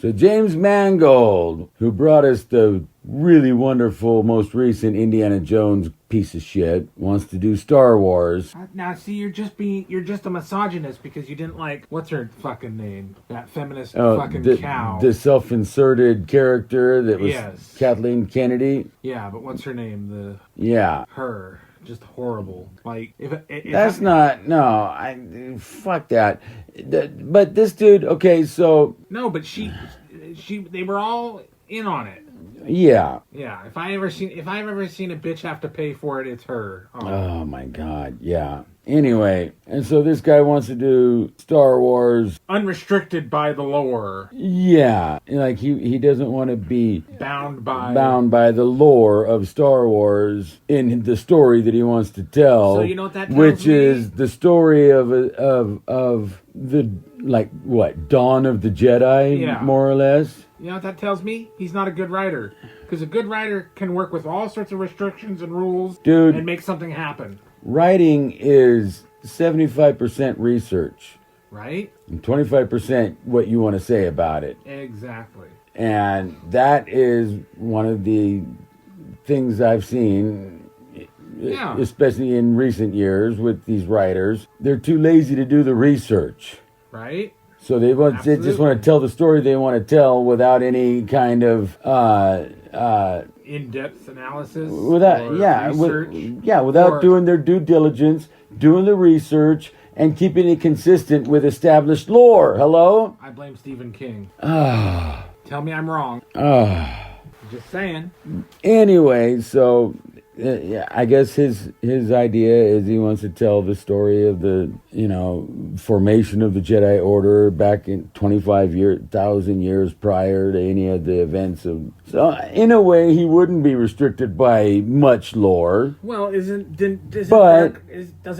So James Mangold, who brought us the really wonderful, most recent Indiana Jones piece of shit, wants to do Star Wars. Now, see, you're just a misogynist because you didn't like, what's her fucking name? That feminist fucking cow. The self-inserted character that was Yes. Kathleen Kennedy. Yeah, but what's her name? Yeah. Her. Just horrible. Like, if that's not, no, fuck that. But this dude, okay, so. No, but they were all in on it. Yeah. Yeah, if I've ever seen a bitch have to pay for it, it's her. Oh my God, yeah. Anyway, and so this guy wants to do Star Wars unrestricted by the lore. Yeah, like he doesn't want to be bound by the lore of Star Wars in the story that he wants to tell. So you know what that tells which me? Is the story of the like what Dawn of the Jedi, Yeah. more or less. You know what that tells me? He's not a good writer. Because a good writer can work with all sorts of restrictions and rules, dude, and make something happen. Writing is 75% research. Right? And 25% what you want to say about it. Exactly. And that is one of the things I've seen, especially in recent years with these writers. They're too lazy to do the research. Right? So they just want to tell the story they want to tell without any kind of in-depth analysis. Without research. Without doing their due diligence, doing the research, and keeping it consistent with established lore. Hello? I blame Stephen King. Ah. Tell me I'm wrong. Ah. Just saying. Anyway, so I guess his idea is he wants to tell the story of the formation of the Jedi Order back in 25,000 years prior to any of the events of. So in a way, he wouldn't be restricted by much lore. Well, doesn't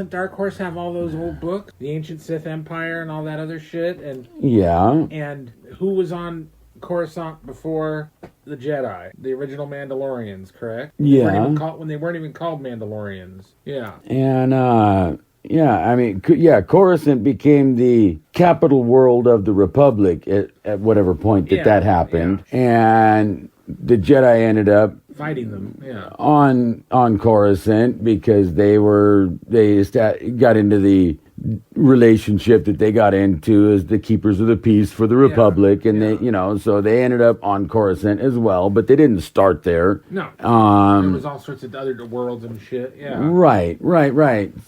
Dark Horse have all those old books, the Ancient Sith Empire and all that other shit? And who was on Coruscant before the Jedi, the original Mandalorians, correct? Yeah. When they weren't even called Mandalorians. Yeah. And Coruscant became the capital world of the Republic at whatever point that happened, and the Jedi ended up fighting them. Yeah. On Coruscant because they got into the relationship that they got into as the keepers of the peace for the Republic, and they so they ended up on Coruscant as well, but they didn't start there. No. There was all sorts of other worlds and shit. Yeah. Right.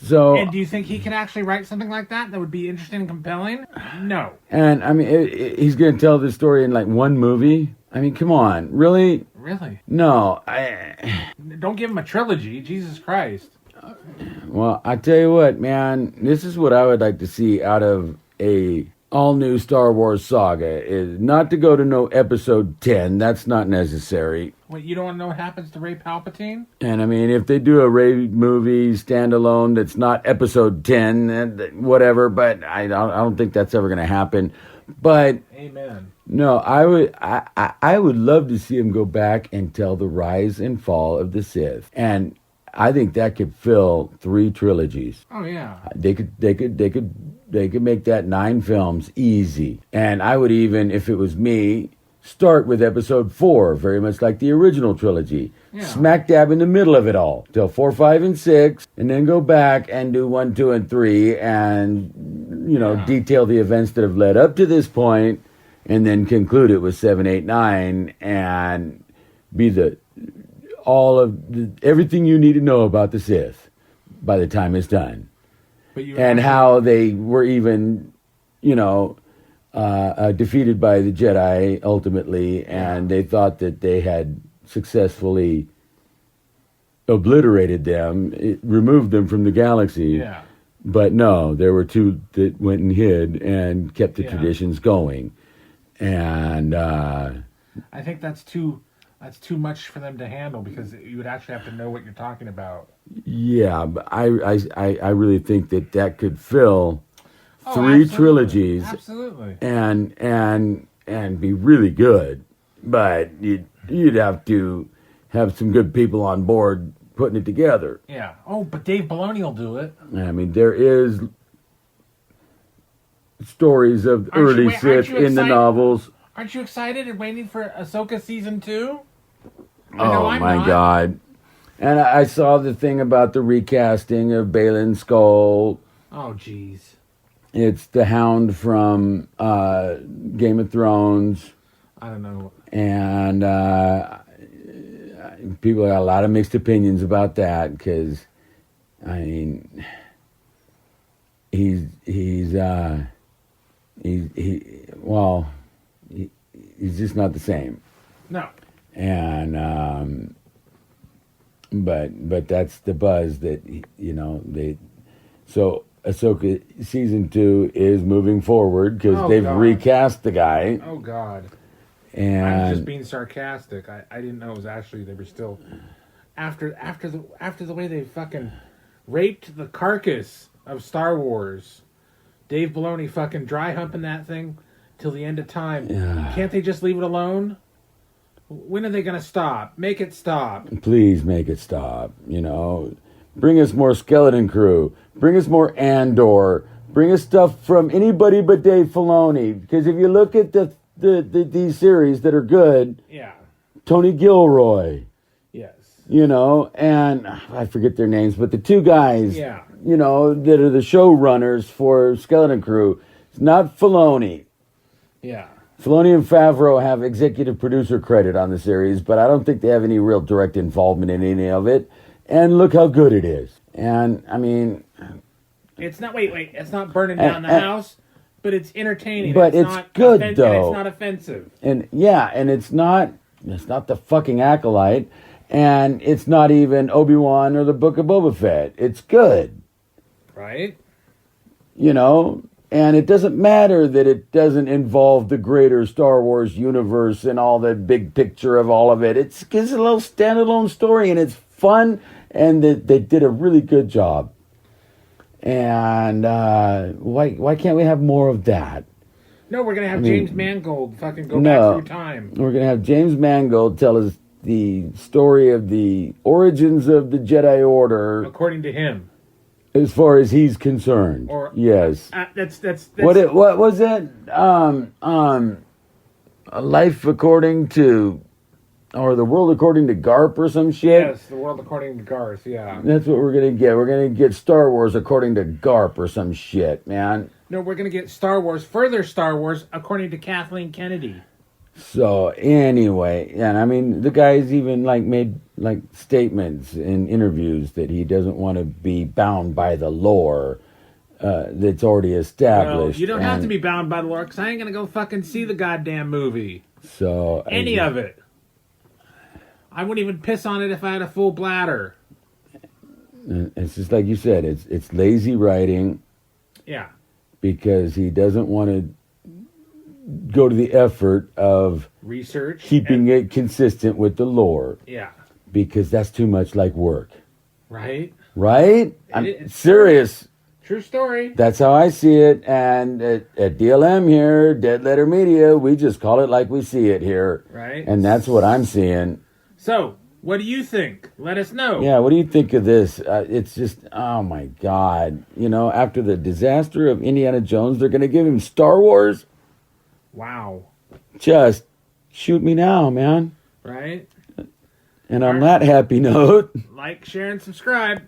So, and do you think he could actually write something like that would be interesting and compelling? No. And I mean, he's going to tell this story in like one movie. I mean, come on, really? Really? No, don't give him a trilogy, Jesus Christ. Well, I tell you what, man, this is what I would like to see out of a all-new Star Wars saga, is not to go to no episode 10. That's not necessary. Wait, you don't want to know what happens to Rey Palpatine? And I mean, if they do a Rey movie standalone that's not episode 10, whatever, but I don't think that's ever going to happen. But amen. No, I would love to see him go back and tell the rise and fall of the Sith, and I think that could fill 3 trilogies. Oh yeah. They could make that 9 films easy. And I would even, if it was me, start with episode 4, very much like the original trilogy. Yeah. Smack dab in the middle of it all, till 4, 5, and 6, and then go back and do 1, 2, and 3, and detail the events that have led up to this point, and then conclude it with 7, 8, 9, and be everything you need to know about the Sith by the time it's done. And how they were even, defeated by the Jedi ultimately, and they thought that they had successfully obliterated them, removed them from the galaxy. Yeah. But no, there were 2 that went and hid and kept the traditions going. And I think that's too much for them to handle, because you would actually have to know what you're talking about. Yeah, but I really think that could fill 3 trilogies. Absolutely. And be really good. But you'd have to have some good people on board putting it together. Yeah. Oh, but Dave Filoni will do it. I mean, there is stories of early Sith in the novels. Aren't you excited and waiting for Ahsoka season 2? Oh my God! And I saw the thing about the recasting of Baylan Skoll. Oh jeez. It's the Hound from Game of Thrones. I don't know. And people got a lot of mixed opinions about that because, I mean, he's just not the same. No. And but that's the buzz that so Ahsoka season 2 is moving forward because they've recast the guy. Oh God. And I'm just being sarcastic. I didn't know it was actually they were still after the way they fucking raped the carcass of Star Wars. Dave Filoni fucking dry humping that thing till the end of time. Yeah. Can't they just leave it alone? When are they going to stop? Make it stop. Please make it stop. Bring us more Skeleton Crew. Bring us more Andor. Bring us stuff from anybody but Dave Filoni. Because if you look at these series that are good, yeah, Tony Gilroy, yes, and I forget their names, but the two guys, yeah, that are the showrunners for Skeleton Crew, it's not Filoni. Yeah. Filoni and Favreau have executive producer credit on the series, but I don't think they have any real direct involvement in any of it. And look how good it is. And, I mean... It's not... Wait. It's not burning down the house, but it's entertaining. But it's not good, though. And it's not offensive. And, yeah, and it's not the fucking Acolyte, and it's not even Obi-Wan or the Book of Boba Fett. It's good. Right? And it doesn't matter that it doesn't involve the greater Star Wars universe and all the big picture of all of it. It's a little standalone story, and it's fun, and they did a really good job. And why can't we have more of that? No, we're going to have James Mangold fucking go back through time. We're going to have James Mangold tell us the story of the origins of the Jedi Order. According to him. As far as he's concerned, yes. That's what was it? A Life According to, or The World According to Garp or some shit. Yes, The World According to Garth. Yeah. That's what we're gonna get. We're gonna get Star Wars According to Garp or some shit, man. No, we're gonna get further Star Wars according to Kathleen Kennedy. So anyway, and I mean the guy's even made statements in interviews that he doesn't want to be bound by the lore that's already established. Well, you don't have to be bound by the lore because I ain't gonna go fucking see the goddamn movie. So any of it, I wouldn't even piss on it if I had a full bladder. It's just like you said. It's lazy writing. Yeah. Because he doesn't want to go to the effort of research, keeping it consistent with the lore. Yeah. Because that's too much like work. Right? I'm serious. True story. That's how I see it. And at DLM here, Dead Letter Media, we just call it like we see it here. Right. And that's what I'm seeing. So, what do you think? Let us know. Yeah, what do you think of this? It's just, oh my God. After the disaster of Indiana Jones, they're going to give him Star Wars? Wow. Just shoot me now, man. Right? And on that happy note, like, share, and subscribe.